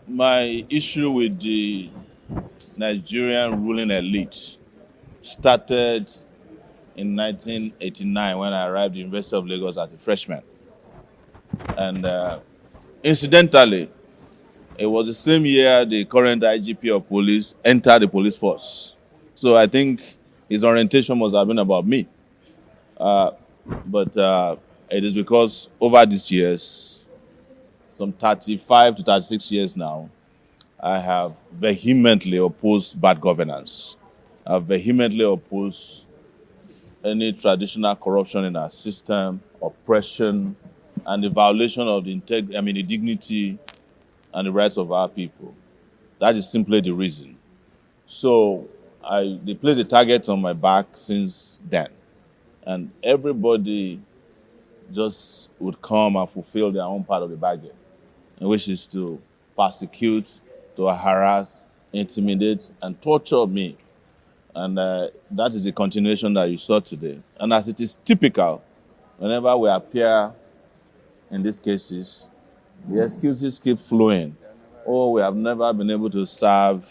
My issue with the Nigerian ruling elite started in 1989 when I arrived at the University of Lagos as a freshman. And incidentally, it was the same year the current IGP of police entered the police force. So I think his orientation must have been about me. But it is because over these years, some 35 to 36 years now, I have vehemently opposed bad governance. I've vehemently opposed any traditional corruption in our system, oppression, and the violation of the dignity and the rights of our people. That is simply the reason. So they placed a target on my back since then, and everybody just would come and fulfill their own part of the bargain, which is to persecute, to harass, intimidate, and torture me. And that is the continuation that you saw today. And as it is typical, whenever we appear in these cases, the excuses keep flowing. Oh, we have never been able to serve.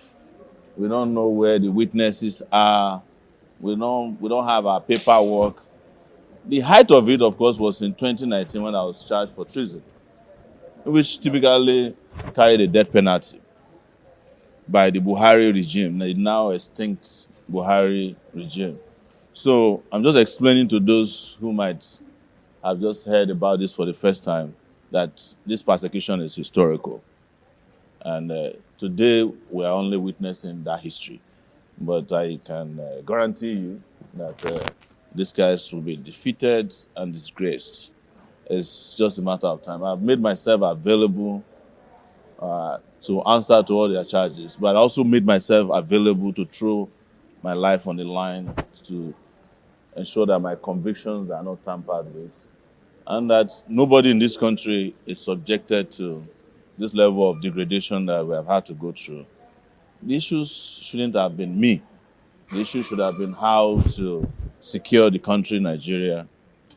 We don't know where the witnesses are. We don't have our paperwork. The height of it, of course, was in 2019 when I was charged for treason, which typically carried a death penalty by the Buhari regime, the now extinct Buhari regime. So I'm just explaining to those who might have just heard about this for the first time that this persecution is historical. And today we are only witnessing that history. But I can guarantee you that these guys will be defeated and disgraced. It's just a matter of time. I've made myself available to answer to all their charges, but I also made myself available to throw my life on the line to ensure that my convictions are not tampered with, and that nobody in this country is subjected to this level of degradation that we have had to go through. The issues shouldn't have been me. The issue should have been how to secure the country, Nigeria,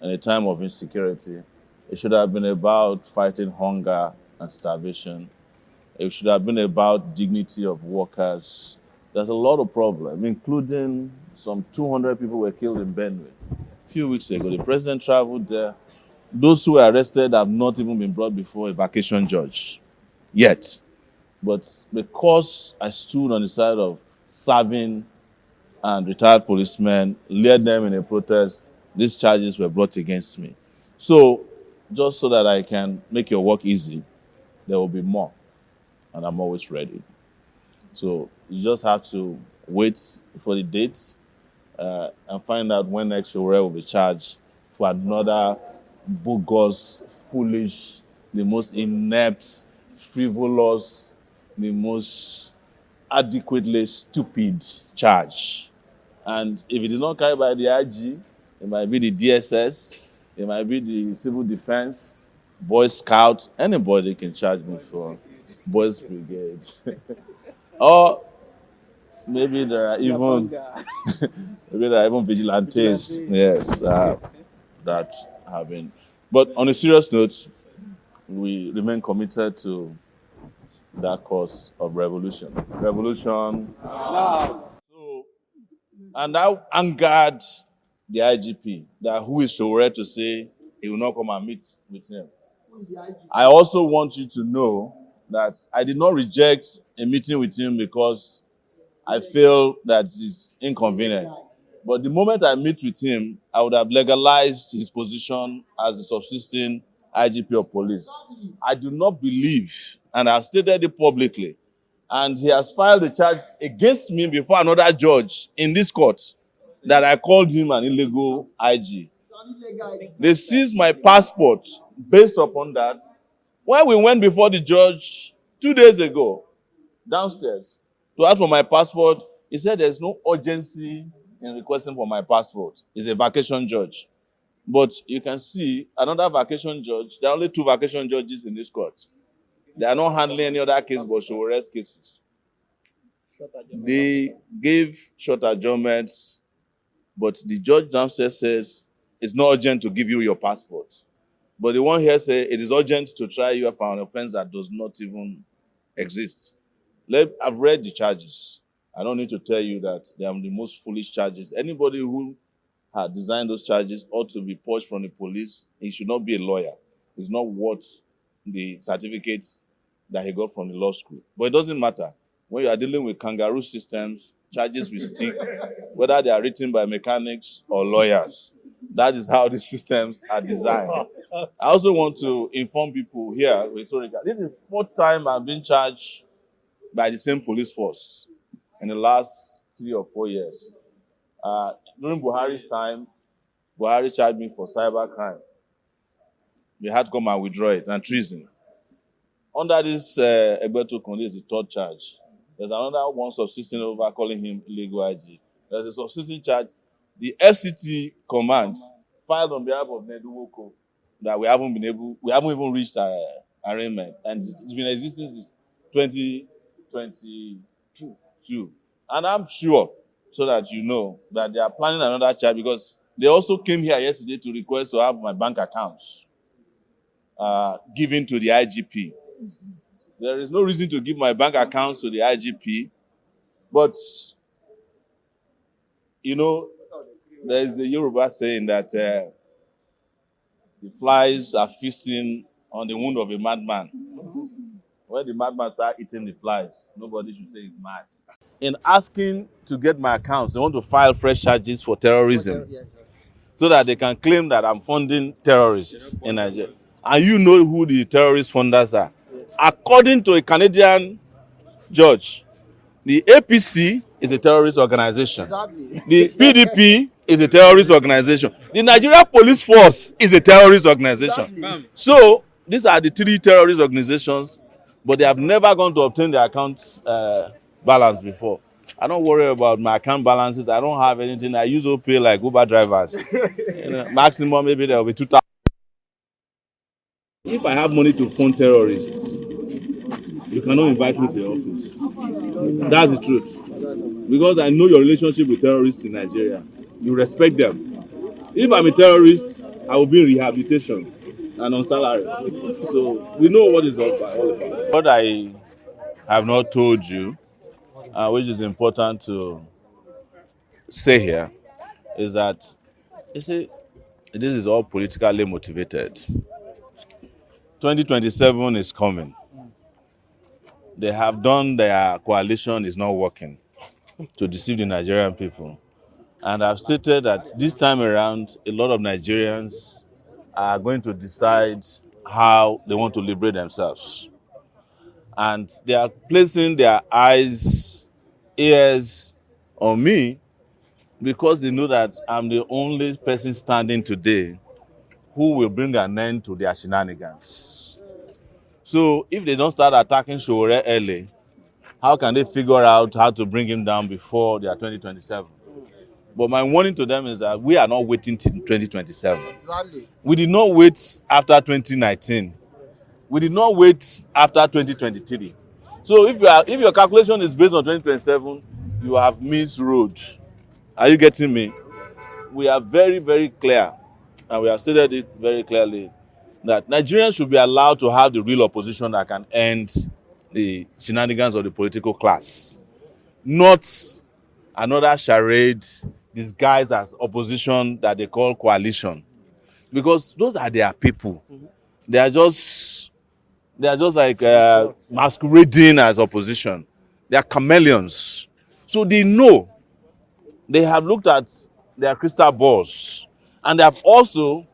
in a time of insecurity. It should have been about fighting hunger and starvation. It should have been about dignity of workers. There's a lot of problems, including some 200 people were killed in Benue a few weeks ago. The president traveled there. Those who were arrested have not even been brought before a vacation judge yet. But because I stood on the side of serving and retired policemen, led them in a protest, these charges were brought against me. So, just so that I can make your work easy, there will be more, and I'm always ready. So, you just have to wait for the date and find out when next Sowore will be charged for another bogus, foolish, the most inept, frivolous, the most adequately stupid charge. And if it is not carried by the IG, it might be the DSS, it might be the Civil Defense, Boy Scout, anybody can charge me for Boys Brigade. Or maybe there are even vigilantes, yes, that have been. But on a serious note, we remain committed to that cause of revolution. Revolution. So, and that angered the IGP, that who is Sowore to say he will not come and meet with him. I also want you to know that I did not reject a meeting with him because I feel that it's inconvenient. But the moment I meet with him, I would have legalized his position as the subsisting IGP of police. I do not believe, and I've stated it publicly, and he has filed a charge against me before another judge in this court that I called him an illegal IG. They seized my passport based upon that. When we went before the judge 2 days ago, downstairs, to ask for my passport, he said there's no urgency in requesting for my passport. He's a vacation judge. But you can see another vacation judge. There are only 2 vacation judges in this court. They are not handling any other case but Sowore's cases. They gave short adjournments, but the judge downstairs says it's not urgent to give you your passport. But the one here says it is urgent to try you for an offense that does not even exists. I've read the charges. I don't need to tell you that they are the most foolish charges. Anybody who had designed those charges ought to be purged from the police. He should not be a lawyer. He's not worth the certificates that he got from the law school. But it doesn't matter. When you are dealing with kangaroo systems, charges will stick, whether they are written by mechanics or lawyers. That is how the systems are designed. I also want to inform people here, sorry, this is the fourth time I've been charged by the same police force in the last 3 or 4 years. During Buhari's time, Buhari charged me for cyber crime. They had to come and withdraw it, and treason. Under this Egbetokun, this is the third charge. There's another one subsisting over calling him illegal IG. There's a subsisting charge. The FCT command filed on behalf of Neduwoko that we haven't even reached arraignment, and it's been existing since 2022. And I'm sure, so that you know, that they are planning another charge, because they also came here yesterday to request to have my bank accounts given to the IGP. There is no reason to give my bank accounts to the IGP, but, you know, there is a Yoruba saying that the flies are feasting on the wound of a madman. When the madman starts eating the flies, nobody should say he's mad. In asking to get my accounts, they want to file fresh charges for terrorism, so that they can claim that I'm funding terrorists in Nigeria. And you know who the terrorist funders are. According to a Canadian judge, the APC is a terrorist organization. Exactly. The PDP is a terrorist organization. The Nigeria Police Force is a terrorist organization. Exactly. So these are the 3 terrorist organizations, but they have never gone to obtain their account balance before. I don't worry about my account balances. I don't have anything. I use OPay like Uber drivers. Maximum, maybe there will be 2,000. If I have money to fund terrorists, you cannot invite me to your office. That's the truth. Because I know your relationship with terrorists in Nigeria. You respect them. If I'm a terrorist, I will be in rehabilitation and on salary. So we know what is all about. What I have not told you, which is important to say here, is that, you see, this is all politically motivated. 2027 is coming. They have done their coalition is not working to deceive the Nigerian people. And I've stated that this time around, a lot of Nigerians are going to decide how they want to liberate themselves. And they are placing their eyes, ears on me, because they know that I'm the only person standing today who will bring an end to their shenanigans. So if they don't start attacking Sowore early, how can they figure out how to bring him down before their 2027? But my warning to them is that we are not waiting till 2027. Exactly. We did not wait after 2019. We did not wait after 2023. So if your calculation is based on 2027, you have missed road. Are you getting me? We are very, very clear, and we have stated it very clearly, that Nigerians should be allowed to have the real opposition that can end the shenanigans of the political class, not another charade disguised as opposition that they call coalition, because those are their people. They are just like masquerading as opposition. They are chameleons. So they know, they have looked at their crystal balls, and they have also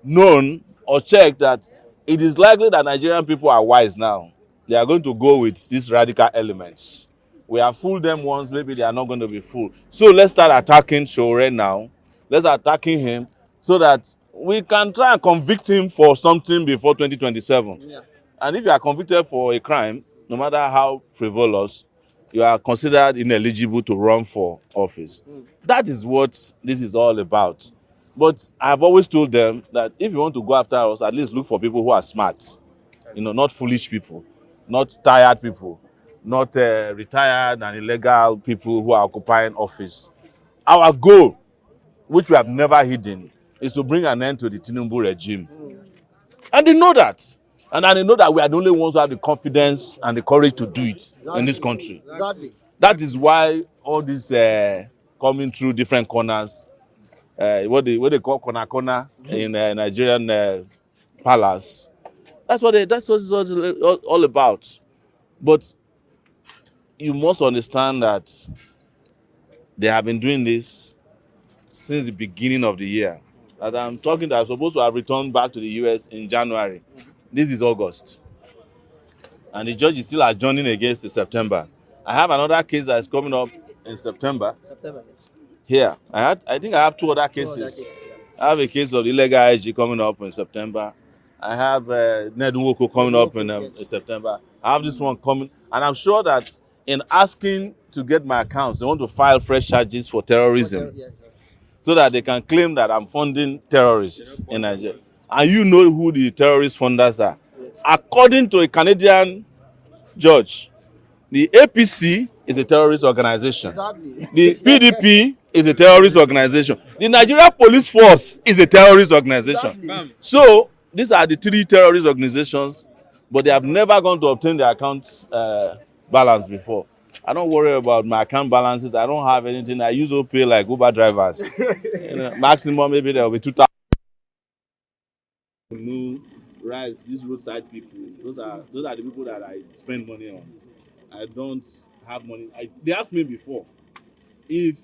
known or checked that it is likely that Nigerian people are wise now. They are going to go with these radical elements. We have fooled them once, maybe they are not going to be fooled. So let's start attacking Sowore now. Let's attacking him so that we can try and convict him for something before 2027. Yeah. And if you are convicted for a crime, no matter how frivolous, you are considered ineligible to run for office. That is what this is all about. But I've always told them that if you want to go after us, at least look for people who are smart. Not foolish people, not tired people, not retired and illegal people who are occupying office. Our goal, which we have never hidden, is to bring an end to the Tinubu regime. And they know that. And they know that we are the only ones who have the confidence and the courage to do it in this country. Exactly. That is why all this coming through different corners, what they call corner in Nigerian palace. That's what it's all about. But you must understand that they have been doing this since the beginning of the year. As I'm talking, I'm supposed to have returned back to the US in January. This is August. And the judge is still adjourning against September. I have another case that is coming up in September. Here. I think I have two other cases. I have a case of illegal IG coming up in September. I have Nedwoko coming up in September. I have this one coming. And I'm sure that in asking to get my accounts, they want to file fresh charges for terrorism. So that they can claim that I'm funding terrorists in Nigeria. And you know who the terrorist funders are. According to a Canadian judge, the APC is a terrorist organization. Exactly. The PDP is a terrorist organization. The Nigeria Police Force is a terrorist organization. Exactly. So these are the three terrorist organizations, but they have never gone to obtain their account balance before. I don't worry about my account balances. I don't have anything. I use OPay like Uber drivers. Maximum maybe there will be 2,000. No, right, these roadside people. Those are the people that I spend money on. I don't have money. They asked me before if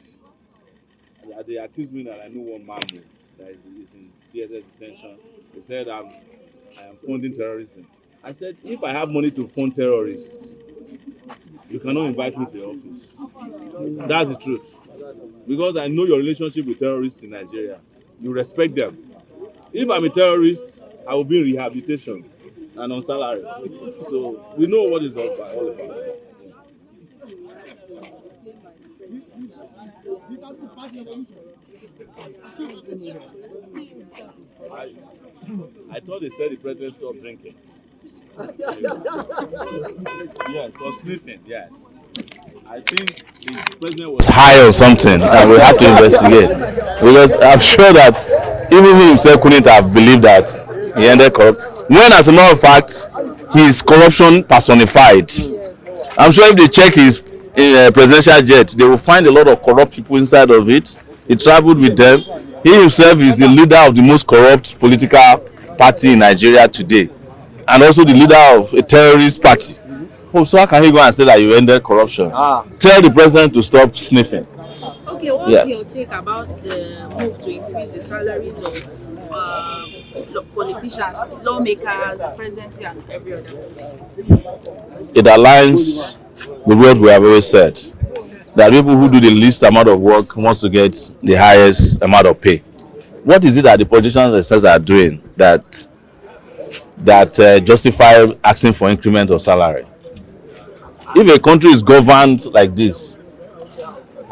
they accused me that I know one man that is in DSS detention. They said I am funding terrorism. I said if I have money to fund terrorists, you cannot invite me to your office. That's the truth. Because I know your relationship with terrorists in Nigeria. You respect them. If I'm a terrorist, I will be in rehabilitation and on salary. So we know what it's all about. I thought they said the president stopped drinking. Yes, for sniffing, yes. I think the president was high or something, and we have to investigate. Because I'm sure that even he himself couldn't have believed that he ended corrupt. When, as a matter of fact, he's corruption personified. I'm sure if they check his presidential jet, they will find a lot of corrupt people inside of it. He traveled with them. He himself is the leader of the most corrupt political party in Nigeria today, and also the leader of a terrorist party. Oh, so how can he go and say that you ended corruption? Tell the president to stop sniffing. Okay, what's your take about the move to increase the salaries of politicians, lawmakers, presidency, and every other? It aligns with what we have always said, that people who do the least amount of work wants to get the highest amount of pay. What is it that the politicians themselves are doing that justify asking for increment of salary? If a country is governed like this,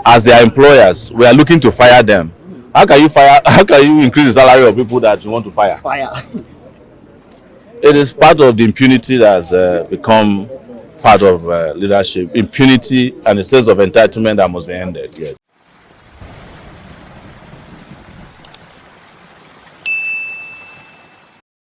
as their employers, we are looking to fire them. How can you increase the salary of people that you want to fire? It is part of the impunity that has become part of leadership. Impunity and a sense of entitlement that must be ended. Yes.